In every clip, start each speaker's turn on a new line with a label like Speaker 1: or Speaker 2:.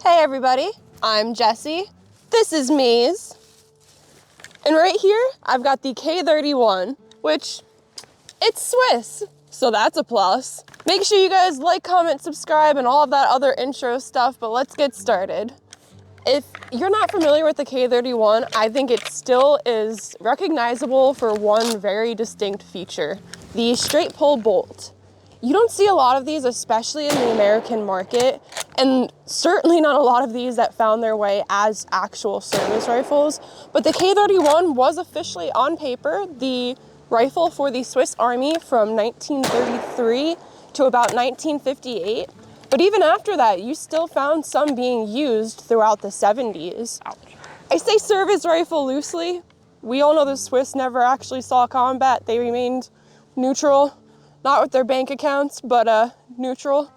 Speaker 1: Hey everybody, I'm Jessie. This is Mies. And right here, I've got the K31, which it's Swiss, so that's a plus. Make sure you guys like, comment, subscribe, and all of that other intro stuff, but let's get started. If you're not familiar with the K31, I think it still is recognizable for one very distinct feature, the straight pull bolt. You don't see a lot of these, especially in the American market, and certainly not a lot of these that found their way as actual service rifles. But the K31 was officially on paper the rifle for the Swiss Army from 1933 to about 1958. But even after that, you still found some being used throughout the 70s. Ouch. I say service rifle loosely. We all know the Swiss never actually saw combat. They remained neutral. Not with their bank accounts, but neutral.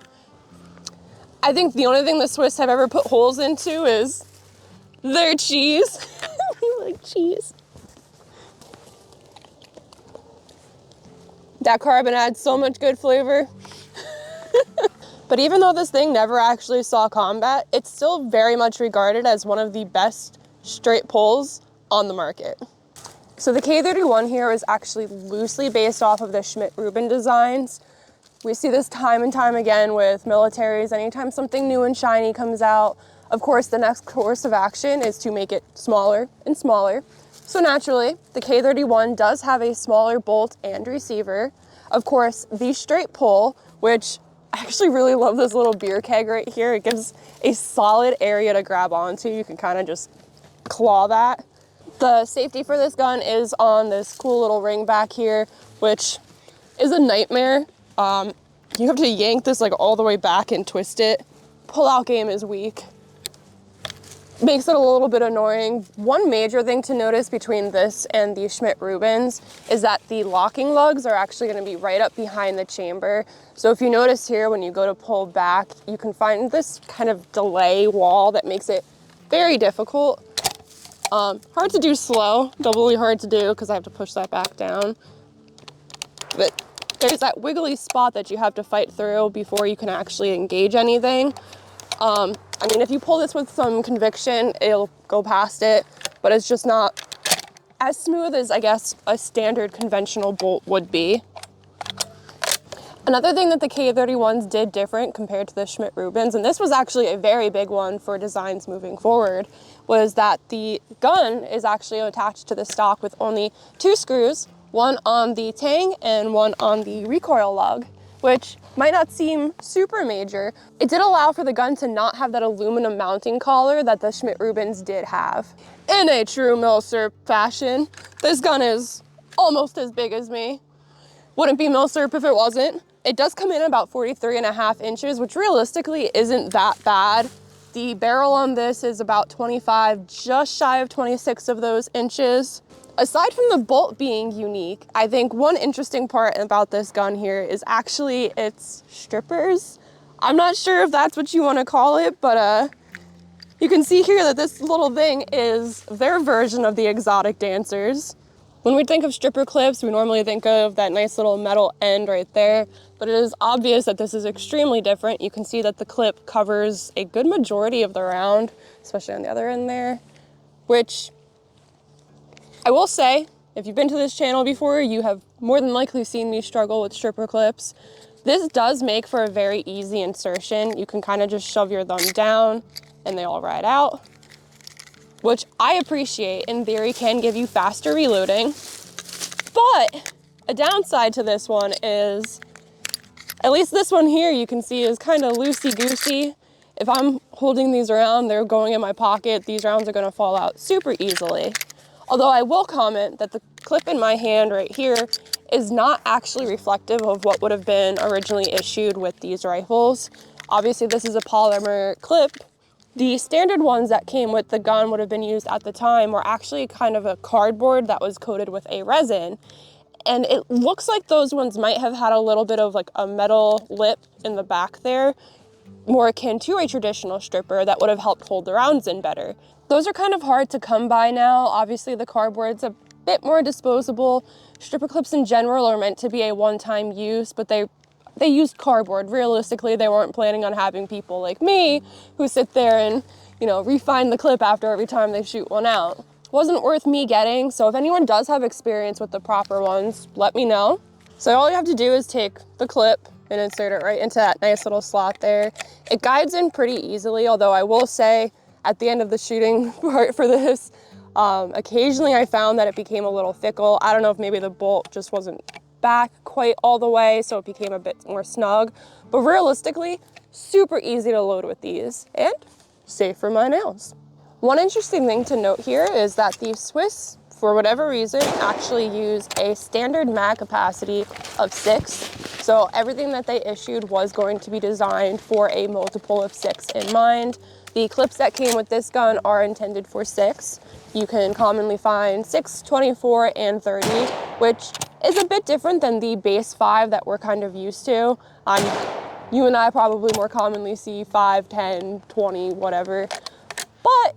Speaker 1: I think the only thing the Swiss have ever put holes into is their cheese. We like cheese. That carbon adds so much good flavor. But even though this thing never actually saw combat, it's still very much regarded as one of the best straight pulls on the market. So the K31 here is actually loosely based off of the Schmidt-Rubin designs. We see this time and time again with militaries. Anytime something new and shiny comes out, of course, the next course of action is to make it smaller and smaller. So naturally, the K31 does have a smaller bolt and receiver. Of course, the straight pull, which I actually really love this little beer keg right here. It gives a solid area to grab onto. You can kind of just claw that. The safety for this gun is on this cool little ring back here, which is a nightmare. You have to yank this like all the way back and twist it. Pull-out game is weak. Makes it a little bit annoying. One major thing to notice between this and the Schmidt-Rubins is that the locking lugs are actually going to be right up behind the chamber. So if you notice here, when you go to pull back, you can find this kind of delay wall that makes it very difficult. Hard to do slow, doubly hard to do because I have to push that back down. But there's that wiggly spot that you have to fight through before you can actually engage anything. I mean, if you pull this with some conviction, it'll go past it, but it's just not as smooth as, I guess, a standard conventional bolt would be. Another thing that the K31s did different compared to the Schmidt-Rubins, and this was actually a very big one for designs moving forward, was that the gun is actually attached to the stock with only 2 screws, one on the tang and one on the recoil lug, which might not seem super major. It did allow for the gun to not have that aluminum mounting collar that the Schmidt-Rubins did have. In a true milsurp fashion, this gun is almost as big as me. Wouldn't be milsurp if it wasn't. It does come in about 43.5 inches, which realistically isn't that bad. The barrel on this is about 25, just shy of 26 of those inches. Aside from the bolt being unique, I think one interesting part about this gun here is actually its strippers. I'm not sure if that's what you want to call it, but you can see here that this little thing is their version of the exotic dancers. When we think of stripper clips, we normally think of that nice little metal end right there, but it is obvious that this is extremely different. You can see that the clip covers a good majority of the round, especially on the other end there, which I will say, if you've been to this channel before, you have more than likely seen me struggle with stripper clips. This does make for a very easy insertion. You can kind of just shove your thumb down and they all ride out, which I appreciate. In theory, can give you faster reloading. But a downside to this one is, at least this one here you can see is kind of loosey-goosey. If I'm holding these around, they're going in my pocket, these rounds are going to fall out super easily. Although I will comment that the clip in my hand right here is not actually reflective of what would have been originally issued with these rifles. Obviously, this is a polymer clip. The standard ones that came with the gun would have been used at the time were actually kind of a cardboard that was coated with a resin. And it looks like those ones might have had a little bit of like a metal lip in the back there, more akin to a traditional stripper that would have helped hold the rounds in better. Those are kind of hard to come by now. Obviously, the cardboard's a bit more disposable. Stripper clips in general are meant to be a one-time use, but they they used cardboard. Realistically, they weren't planning on having people like me who sit there and, you know, refine the clip after every time they shoot one out. Wasn't worth me getting, so if anyone does have experience with the proper ones, let me know. So all you have to do is take the clip and insert it right into that nice little slot there. It guides in pretty easily, although I will say at the end of the shooting part for this, occasionally I found that it became a little fickle. I don't know if maybe the bolt just wasn't back quite all the way, so it became a bit more snug. But realistically, super easy to load with these and safe for my nails. One interesting thing to note here is that the Swiss, for whatever reason, actually use a standard mag capacity of 6. So everything that they issued was going to be designed for a multiple of 6 in mind. The clips that came with this gun are intended for 6. You can commonly find 6, 24, and 30, which is a bit different than the base 5 that we're kind of used to. You and I probably more commonly see 5, 10, 20, whatever. But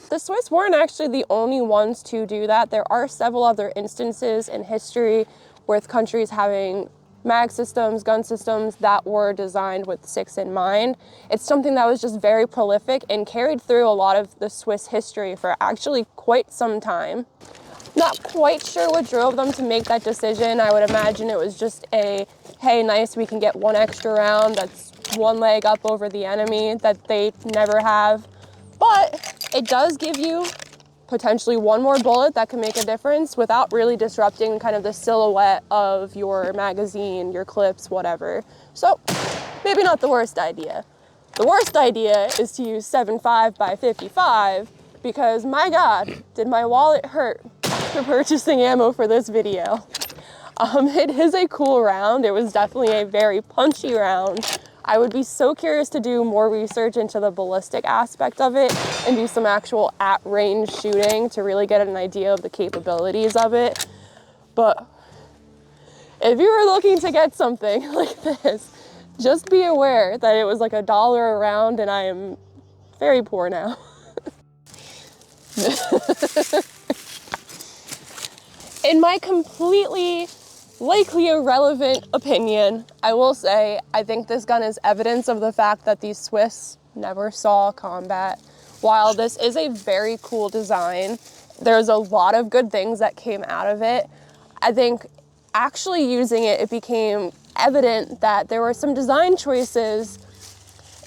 Speaker 1: the Swiss weren't actually the only ones to do that. There are several other instances in history with countries having mag systems, gun systems that were designed with 6 in mind. It's something that was just very prolific and carried through a lot of the Swiss history for actually quite some time. Not quite sure what drove them to make that decision. I would imagine it was just a, hey, nice, we can get one extra round that's one leg up over the enemy that they never have. But it does give you potentially one more bullet that can make a difference without really disrupting kind of the silhouette of your magazine, your clips, whatever. So maybe not the worst idea. The worst idea is to use 7.5 by 55 because my God, did my wallet hurt after purchasing ammo for this video. It is a cool round. It was definitely a very punchy round. I would be so curious to do more research into the ballistic aspect of it and do some actual at-range shooting to really get an idea of the capabilities of it. But if you were looking to get something like this, just be aware that it was like $1 a round and I am very poor now. In my completely likely irrelevant opinion, I will say I think this gun is evidence of the fact that the Swiss never saw combat. While this is a very cool design, there's a lot of good things that came out of it. I think actually using it, it became evident that there were some design choices.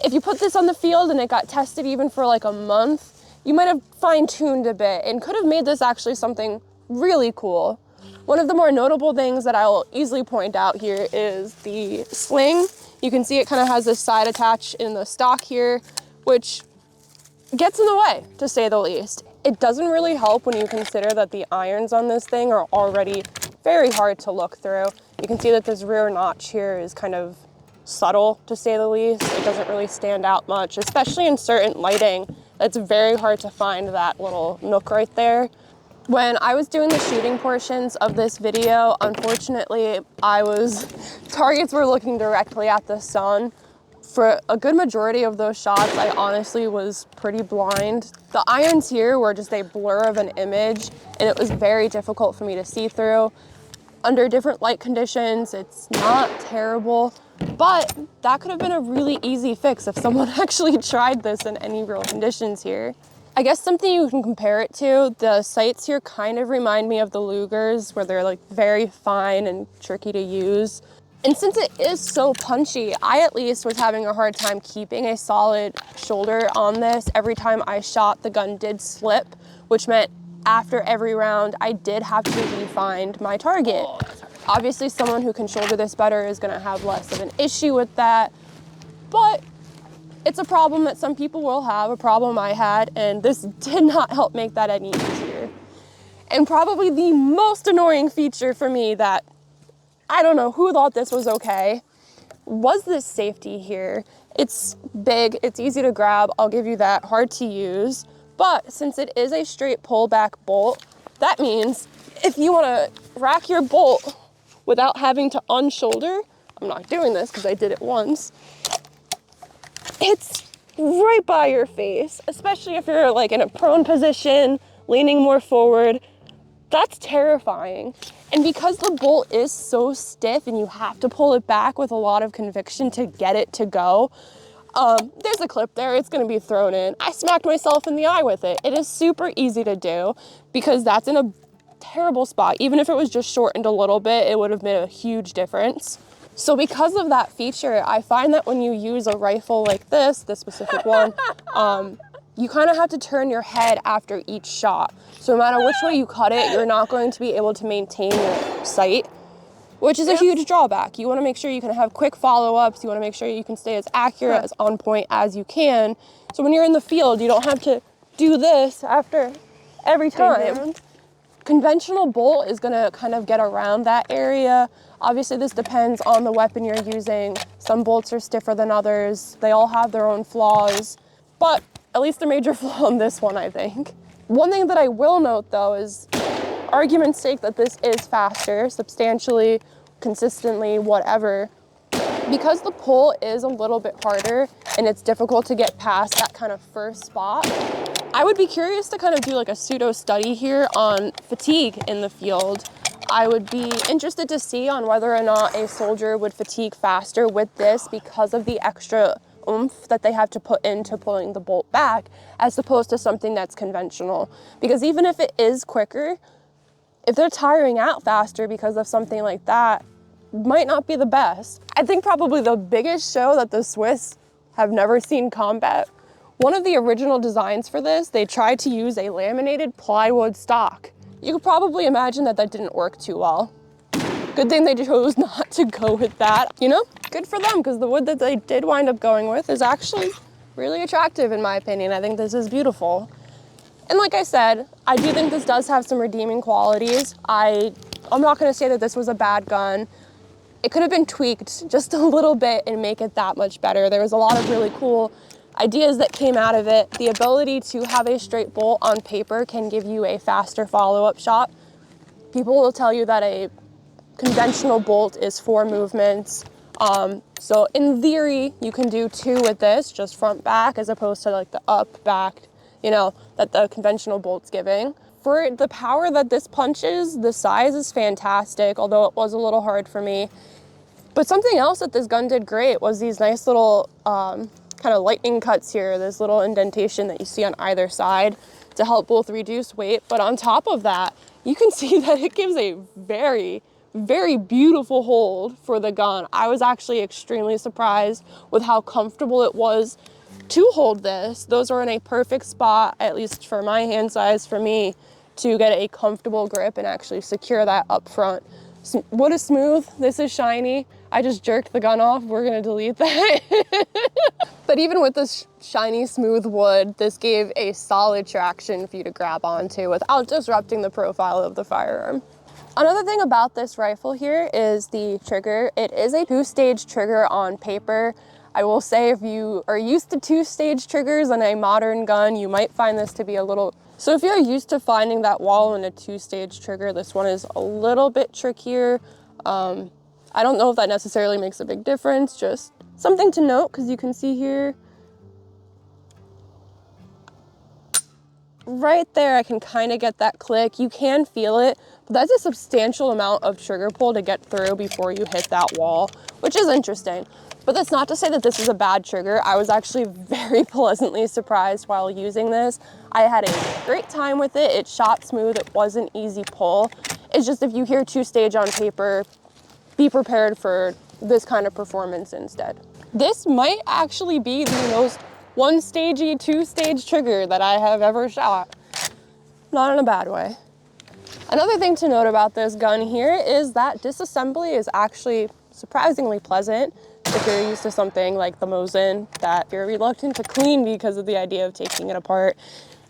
Speaker 1: If you put this on the field and it got tested even for like a month, you might have fine-tuned a bit and could have made this actually something really cool. One of the more notable things that I will easily point out here is the sling. You can see it kind of has this side attach in the stock here, which gets in the way, to say the least. It doesn't really help when you consider that the irons on this thing are already very hard to look through. You can see that this rear notch here is kind of subtle, to say the least. It doesn't really stand out much, especially in certain lighting. It's very hard to find that little nook right there. When I was doing the shooting portions of this video, unfortunately, targets were looking directly at the sun. For a good majority of those shots, I honestly was pretty blind. The irons here were just a blur of an image, and it was very difficult for me to see through. Under different light conditions, it's not terrible, but that could have been a really easy fix if someone actually tried this in any real conditions here. I guess something you can compare it to, the sights here kind of remind me of the Lugers, where they're like very fine and tricky to use. And since it is so punchy, I at least was having a hard time keeping a solid shoulder on this. Every time I shot, the gun did slip, which meant after every round, I did have to re-find my target. Obviously, someone who can shoulder this better is gonna have less of an issue with that, but it's a problem that some people will have, a problem I had, and this did not help make that any easier. And probably the most annoying feature for me that I don't know who thought this was okay, was this safety here. It's big, it's easy to grab, I'll give you that, hard to use, but since it is a straight pullback bolt, that means if you wanna rack your bolt without having to unshoulder, I'm not doing this because I did it once, it's right by your face, especially if you're like in a prone position, leaning more forward. That's terrifying. And because the bolt is so stiff and you have to pull it back with a lot of conviction to get it to go, there's a clip there, it's gonna be thrown in. I smacked myself in the eye with it. It is super easy to do because that's in a terrible spot. Even if it was just shortened a little bit, it would have made a huge difference. So because of that feature, I find that when you use a rifle like this specific one, you kind of have to turn your head after each shot. So no matter which way you cut it, you're not going to be able to maintain your sight, which is a huge drawback. You want to make sure you can have quick follow-ups. You want to make sure you can stay as accurate, as on point as you can. So when you're in the field, you don't have to do this after every time. Conventional bolt is going to kind of get around that area. Obviously, this depends on the weapon you're using. Some bolts are stiffer than others. They all have their own flaws, but at least a major flaw in this one, I think. One thing that I will note though is, argument's sake, that this is faster, substantially, consistently, whatever. Because the pull is a little bit harder and it's difficult to get past that kind of first spot, I would be curious to kind of do like a pseudo study here on fatigue in the field. I would be interested to see on whether or not a soldier would fatigue faster with this because of the extra oomph that they have to put into pulling the bolt back as opposed to something that's conventional. Because even if it is quicker, if they're tiring out faster because of something like that, might not be the best. I think probably the biggest show that the Swiss have never seen combat, one of the original designs for this, they tried to use a laminated plywood stock. You could probably imagine that that didn't work too well. Good thing they chose not to go with that. You know, good for them, because the wood that they did wind up going with is actually really attractive in my opinion. I think this is beautiful. And like I said, I do think this does have some redeeming qualities. I'm not gonna say that this was a bad gun. It could have been tweaked just a little bit and make it that much better. There was a lot of really cool ideas that came out of it. The ability to have a straight bolt on paper can give you a faster follow-up shot. People will tell you that a conventional bolt is 4 movements. So in theory, you can do 2 with this, just front back, as opposed to like the up back, you know, that the conventional bolt's giving. For the power that this punches, the size is fantastic, although it was a little hard for me. But something else that this gun did great was these nice little kind of lightning cuts here, this little indentation that you see on either side to help both reduce weight. But on top of that, you can see that it gives a very, very beautiful hold for the gun. I was actually extremely surprised with how comfortable it was to hold this. Those are in a perfect spot, at least for my hand size, for me, to get a comfortable grip and actually secure that up front. Wood is smooth, this is shiny. I just jerked the gun off, we're gonna delete that. But even with this shiny, smooth wood, this gave a solid traction for you to grab onto without disrupting the profile of the firearm. Another thing about this rifle here is the trigger. It is a 2-stage trigger on paper. I will say if you are used to 2-stage triggers on a modern gun, you might find this to be a little... So if you're used to finding that wall in a 2-stage trigger, this one is a little bit trickier. I don't know if that necessarily makes a big difference, just something to note, because you can see here, right there, I can kind of get that click. You can feel it, but that's a substantial amount of trigger pull to get through before you hit that wall, which is interesting. But that's not to say that this is a bad trigger. I was actually very pleasantly surprised while using this. I had a great time with it. It shot smooth. It was an easy pull. It's just if you hear 2-stage on paper, be prepared for this kind of performance instead. This might actually be the most 1-stagey, 2-stage trigger that I have ever shot. Not in a bad way. Another thing to note about this gun here is that disassembly is actually surprisingly pleasant. If you're used to something like the Mosin that you're reluctant to clean because of the idea of taking it apart,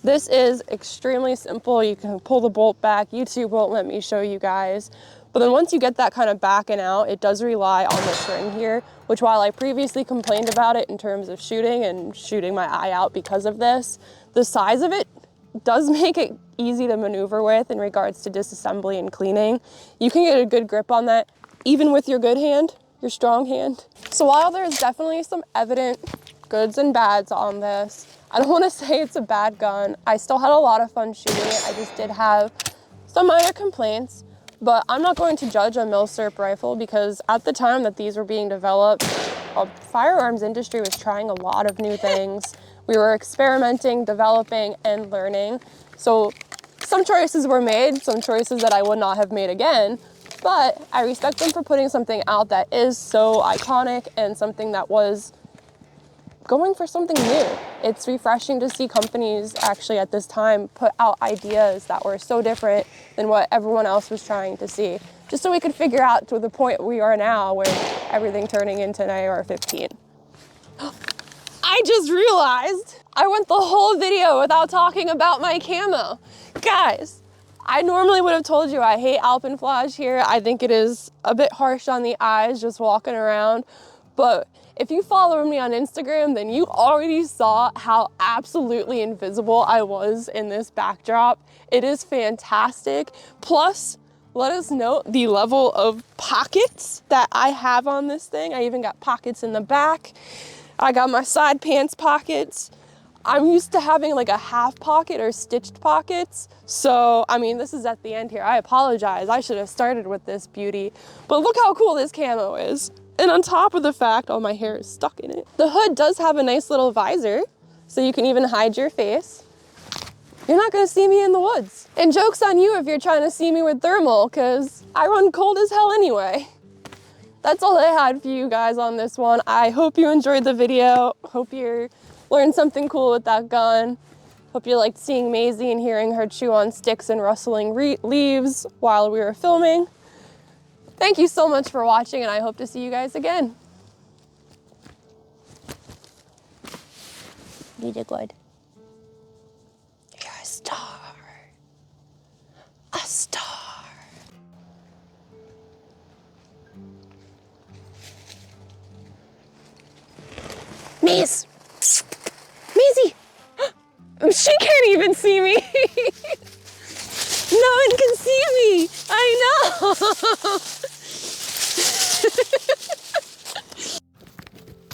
Speaker 1: this is extremely simple. You can pull the bolt back. YouTube won't let me show you guys. But then once you get that kind of backing out, it does rely on the string here, which while I previously complained about it in terms of shooting and shooting my eye out because of this, the size of it does make it easy to maneuver with in regards to disassembly and cleaning. You can get a good grip on that, even with your good hand, your strong hand. So while there's definitely some evident goods and bads on this, I don't want to say it's a bad gun. I still had a lot of fun shooting it. I just did have some minor complaints, but I'm not going to judge a milsurp rifle because at the time that these were being developed, the firearms industry was trying a lot of new things. We were experimenting, developing, and learning. So some choices were made, some choices that I would not have made again, but I respect them for putting something out that is so iconic and something that was going for something new. It's refreshing to see companies actually at this time put out ideas that were so different than what everyone else was trying to see, just so we could figure out to the point we are now where everything turning into an AR-15. I just realized I went the whole video without talking about my camo. Guys, I normally would have told you I hate alpenflage here. I think it is a bit harsh on the eyes just walking around, but if you follow me on Instagram, then you already saw how absolutely invisible I was in this backdrop. It is fantastic. Plus, let us note the level of pockets that I have on this thing. I even got pockets in the back. I got my side pants pockets. I'm used to having like a half pocket or stitched pockets. So, I mean, this is at the end here. I apologize. I should have started with this beauty. But look how cool this camo is. And on top of the fact, oh, my hair is stuck in it. The hood does have a nice little visor, so you can even hide your face. You're not gonna see me in the woods. And joke's on you if you're trying to see me with thermal, because I run cold as hell anyway. That's all I had for you guys on this one. I hope you enjoyed the video. Hope you learned something cool with that gun. Hope you liked seeing Maisie and hearing her chew on sticks and rustling leaves while we were filming. Thank you so much for watching, and I hope to see you guys again. You did good. You're a star. A star. Maisie! She can't even see me.